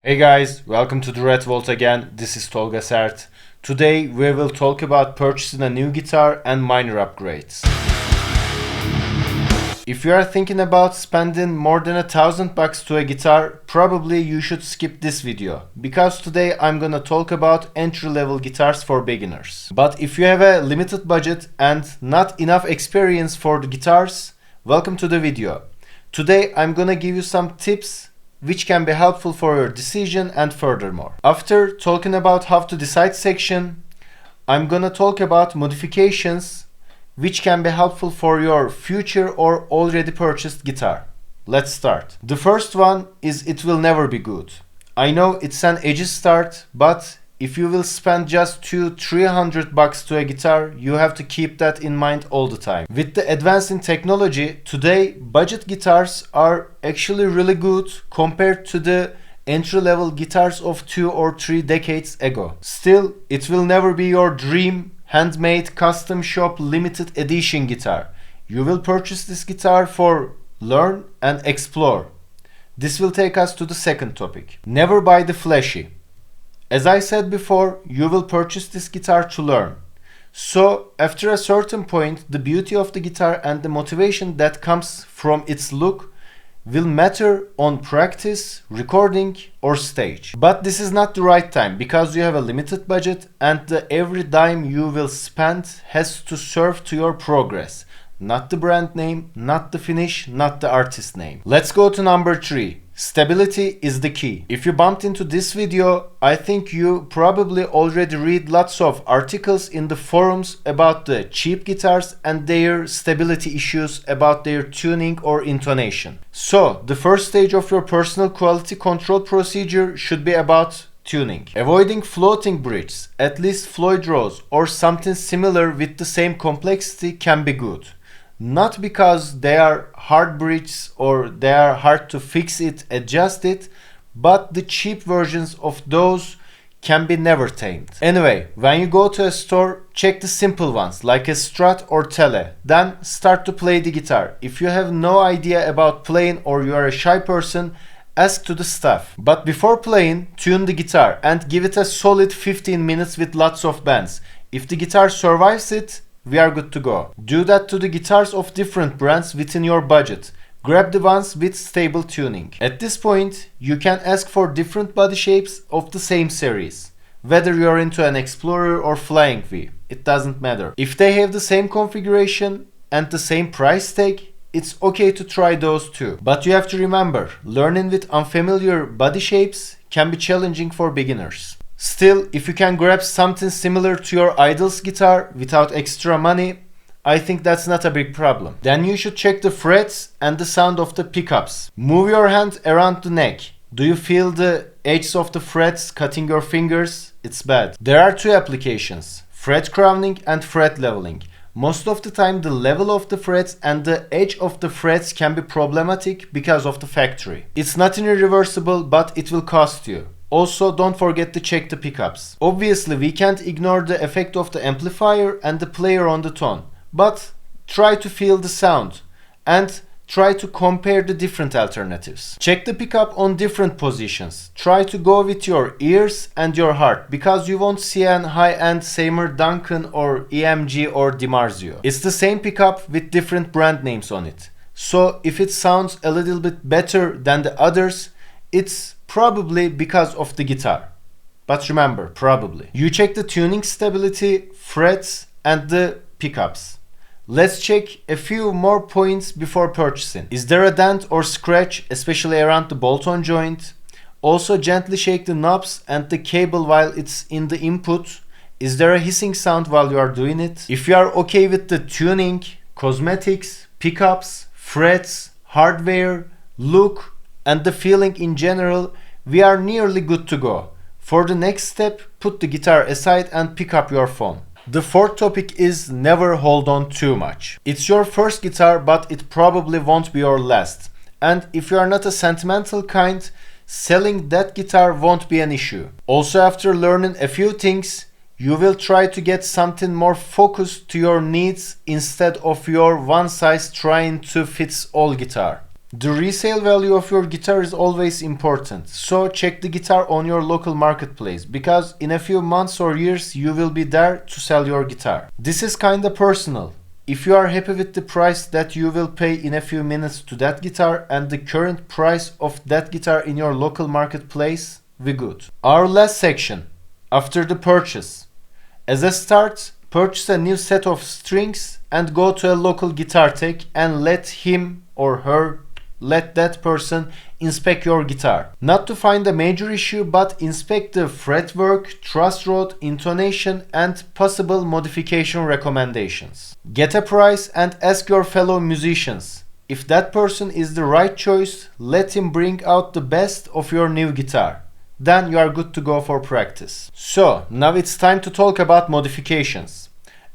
Hey guys, welcome to the Red Vault again. This is Tolga SERT. Today we will talk about purchasing a new guitar and minor upgrades. If you are thinking about spending more than $1,000 to a guitar, probably you should skip this video, because today I'm gonna talk about entry-level guitars for beginners. But if you have a limited budget and not enough experience for the guitars, welcome to the video. Today I'm gonna give you some tips which can be helpful for your decision. And furthermore, after talking about how to decide section, I'm gonna talk about modifications which can be helpful for your future or already purchased guitar. Let's start. The first one is it will never be good. I know it's an edgy start, but if you will spend just $200-300 to a guitar, you have to keep that in mind all the time. With the advance in technology, today budget guitars are actually really good compared to the entry-level guitars of 2 or 3 decades ago. Still, it will never be your dream handmade custom shop limited edition guitar. You will purchase this guitar for learn and explore. This will take us to the second topic. Never buy the flashy. As I said before, you will purchase this guitar to learn. So, after a certain point, the beauty of the guitar and the motivation that comes from its look will matter on practice, recording, or stage. But this is not the right time, because you have a limited budget and every dime you will spend has to serve to your progress. Not the brand name, not the finish, not the artist name. Let's go to number 3. Stability is the key. If you bumped into this video, I think you probably already read lots of articles in the forums about the cheap guitars and their stability issues about their tuning or intonation. So, the first stage of your personal quality control procedure should be about tuning. Avoiding floating bridges, at least Floyd Rose or something similar with the same complexity can be good. Not because they are hard bridges or they are hard to fix it, adjust it, but the cheap versions of those can be never tamed. Anyway, when you go to a store, check the simple ones like a Strat or Tele, then start to play the guitar. If you have no idea about playing or you are a shy person, ask to the staff. But before playing, tune the guitar and give it a solid 15 minutes with lots of bends. If the guitar survives it, we are good to go. Do that to the guitars of different brands within your budget. Grab the ones with stable tuning. At this point, you can ask for different body shapes of the same series. Whether you are into an Explorer or Flying V, it doesn't matter. If they have the same configuration and the same price tag, it's okay to try those too. But you have to remember, learning with unfamiliar body shapes can be challenging for beginners. Still, if you can grab something similar to your idol's guitar without extra money, I think that's not a big problem. Then you should check the frets and the sound of the pickups. Move your hand around the neck. Do you feel the edges of the frets cutting your fingers? It's bad. There are 2 applications, fret crowning and fret leveling. Most of the time the level of the frets and the edge of the frets can be problematic because of the factory. It's not irreversible, but it will cost you. Also, don't forget to check the pickups. Obviously, we can't ignore the effect of the amplifier and the player on the tone, but try to feel the sound and try to compare the different alternatives. Check the pickup on different positions. Try to go with your ears and your heart, because you won't see an high-end Seymour Duncan or EMG or DiMarzio. It's the same pickup with different brand names on it. So if it sounds a little bit better than the others, it's probably because of the guitar. But remember, probably. You check the tuning stability, frets, and the pickups. Let's check a few more points before purchasing. Is there a dent or scratch, especially around the bolt-on joint? Also, gently shake the knobs and the cable while it's in the input. Is there a hissing sound while you are doing it? If you are okay with the tuning, cosmetics, pickups, frets, hardware, look, and the feeling in general, we are nearly good to go. For the next step, put the guitar aside and pick up your phone. The fourth topic is never hold on too much. It's your first guitar, but it probably won't be your last. And if you are not a sentimental kind, selling that guitar won't be an issue. Also, after learning a few things, you will try to get something more focused to your needs instead of your one size trying to fits all guitar. The resale value of your guitar is always important, so check the guitar on your local marketplace because in a few months or years you will be there to sell your guitar. This is kinda personal. If you are happy with the price that you will pay in a few minutes to that guitar and the current price of that guitar in your local marketplace, we good. Our last section, after the purchase. As a start, purchase a new set of strings and go to a local guitar tech and let that person inspect your guitar. Not to find a major issue, but inspect the fretwork, truss rod, intonation, and possible modification recommendations. Get a price and ask your fellow musicians. If that person is the right choice, let him bring out the best of your new guitar. Then you are good to go for practice. So, now it's time to talk about modifications.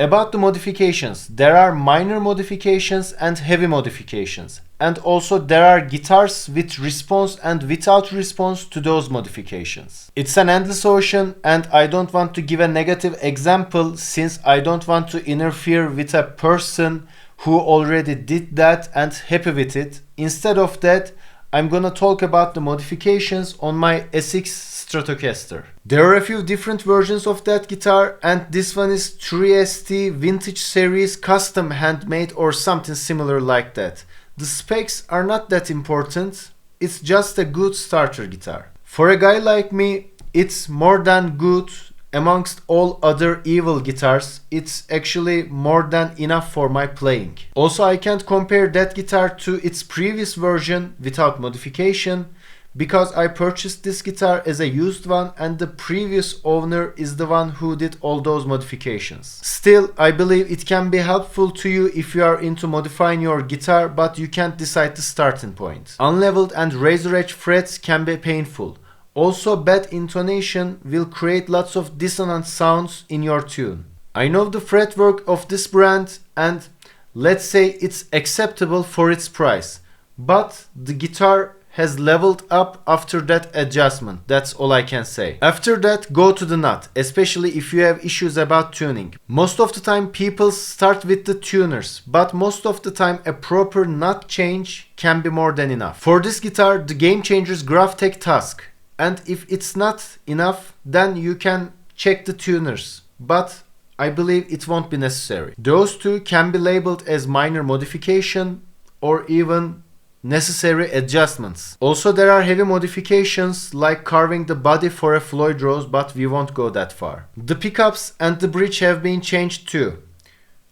About the modifications, there are minor modifications and heavy modifications. And also there are guitars with response and without response to those modifications. It's an endless ocean and I don't want to give a negative example since I don't want to interfere with a person who already did that and happy with it. Instead of that, I'm gonna talk about the modifications on my Sx Stratocaster. There are a few different versions of that guitar and this one is 3ST Vintage Series Custom Handmade or something similar like that. The specs are not that important, it's just a good starter guitar. For a guy like me, it's more than good. Amongst all other evil guitars, it's actually more than enough for my playing. Also, I can't compare that guitar to its previous version without modification because I purchased this guitar as a used one and the previous owner is the one who did all those modifications. Still, I believe it can be helpful to you if you are into modifying your guitar but you can't decide the starting point. Unleveled and razor edge frets can be painful. Also, bad intonation will create lots of dissonant sounds in your tune. I know the fretwork of this brand and let's say it's acceptable for its price, but the guitar has leveled up after that adjustment. That's all I can say. After that, go to the nut, especially if you have issues about tuning. Most of the time people start with the tuners, but most of the time a proper nut change can be more than enough. For this guitar, the Game Changers GraphTech Task. And if it's not enough, then you can check the tuners. But I believe it won't be necessary. Those two can be labeled as minor modification or even necessary adjustments. Also, there are heavy modifications like carving the body for a Floyd Rose, but we won't go that far. The pickups and the bridge have been changed too.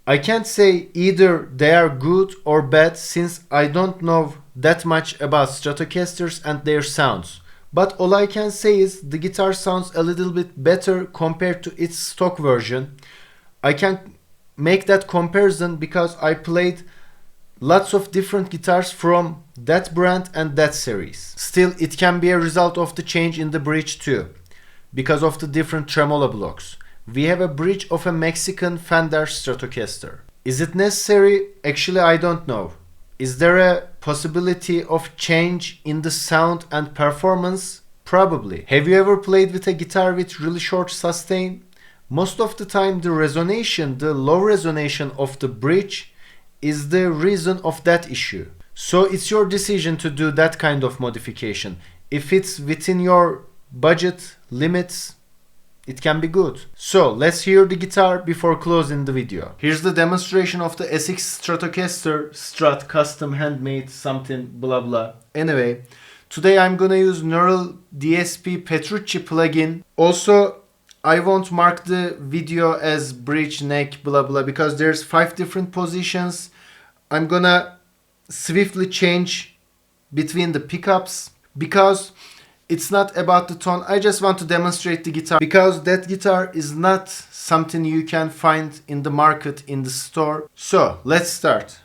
I can't say either they are good or bad since I don't know that much about Stratocasters and their sounds. But all I can say is the guitar sounds a little bit better compared to its stock version. I can make that comparison because I played lots of different guitars from that brand and that series. Still, it can be a result of the change in the bridge too, because of the different tremolo blocks. We have a bridge of a Mexican Fender Stratocaster. Is it necessary? Actually, I don't know. Is there a possibility of change in the sound and performance? Probably. Have you ever played with a guitar with really short sustain? Most of the time the resonation, the low resonation of the bridge is the reason of that issue. So it's your decision to do that kind of modification. If it's within your budget limits, it can be good. So let's hear the guitar before closing the video. Here's the demonstration of the Sx Stratocaster Strat custom handmade something blah blah. Anyway, today I'm gonna use Neural DSP Petrucci plugin. Also, I won't mark the video as bridge, neck, blah blah because there's 5 different positions. I'm gonna swiftly change between the pickups because it's not about the tone. I just want to demonstrate the guitar because that guitar is not something you can find in the market, in the store. So let's start.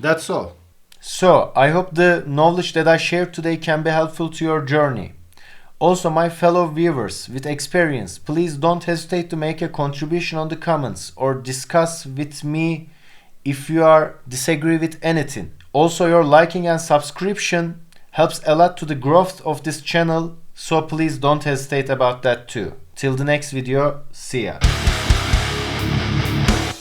That's all. So, I hope the knowledge that I shared today can be helpful to your journey. Also, my fellow viewers with experience, please don't hesitate to make a contribution on the comments or discuss with me if you disagree with anything. Also, your liking and subscription helps a lot to the growth of this channel, so please don't hesitate about that too. Till the next video, see ya.